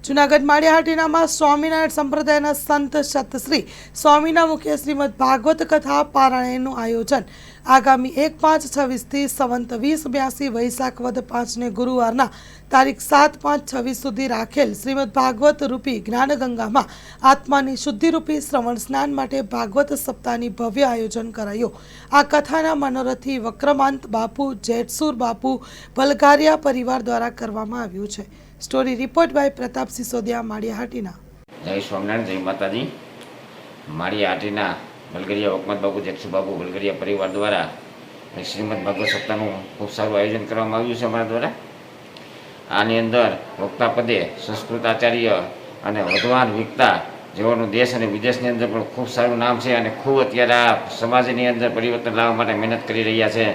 જૂનાગઢ માળિયાહાટીનામાં સ્વામિનારાયણ સંપ્રદાયના સંત સતશ્રી સ્વામીના મુખ્ય શ્રીમદ ભાગવત કથા પારાયણનું આયોજન આગામી 1/5/26 સંવંત 2082 વૈશાખ વદ 5ને ગુરુવારના તારીખ 7/5/26 સુધી રાખેલ શ્રીમદ ભાગવત રૂપી જ્ઞાનગંગામાં આત્માની શુદ્ધિરૂપી શ્રવણ સ્નાન માટે ભાગવત સપ્તાહની ભવ્ય આયોજન કરાયું। આ કથાના મનોરથી વક્રમાંત બાપુ જેટસુર બાપુ ભલગારિયા પરિવાર દ્વારા કરવામાં આવ્યું છે। Story report by Pratap Sisodiya Maliyahatina. जय स्वामिनारायण, जय माताजी। माड़ियाहाटीना बलगरिया वकमत बाबू जेठसु बाबू बलगरिया परिवार द्वारा श्रीमद भागवत सप्ताहનું खूब सारू आयोजन કરવામાં આવ્યું છે અમારા દ્વારા। આની અંદર વક્તા પદે સંસ્કૃત આચાર્ય અને વધવાન વિકતા જેઓનું દેશ અને વિદેશની અંદર પણ ખૂબ સારું નામ છે અને ખૂબ અત્યારે આ સમાજની અંદર પરિવર્તન લાવવા માટે મહેનત કરી રહ્યા છે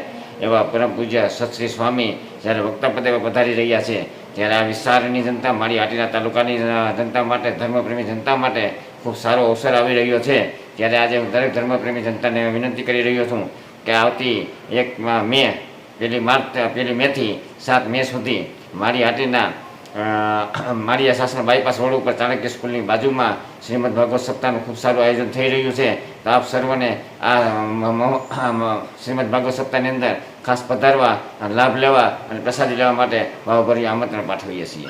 એવા પરમ પૂજ્ય સતશ્રી સ્વામી જ્યારે વક્તા પદે પધારી રહ્યા છે ત્યારે આ વિસ્તારની જનતા માળિયાહાટીના તાલુકાની જનતા માટે ધર્મપ્રેમી જનતા માટે ખૂબ સારો અવસર આવી રહ્યો છે। ત્યારે આજે હું દરેક ધર્મપ્રેમી જનતાને વિનંતી કરી રહ્યો છું કે આવતી 1 મે 1 મેથી 7 મે સુધી માળિયાહાટીના માળિયા શાસન બાયપાસ રોડ ઉપર ચાણક્ય સ્કૂલની બાજુમાં શ્રીમદ ભાગવત સપ્તાહનું ખૂબ સારું આયોજન થઈ રહ્યું છે। તો આપ સર્વને આ શ્રીમદ ભાગવત સપ્તાહની અંદર ખાસ પધારવા, લાભ લેવા અને પ્રસાદી લેવા માટે ભાવભર્યું આમંત્રણ પાઠવીએ છીએ।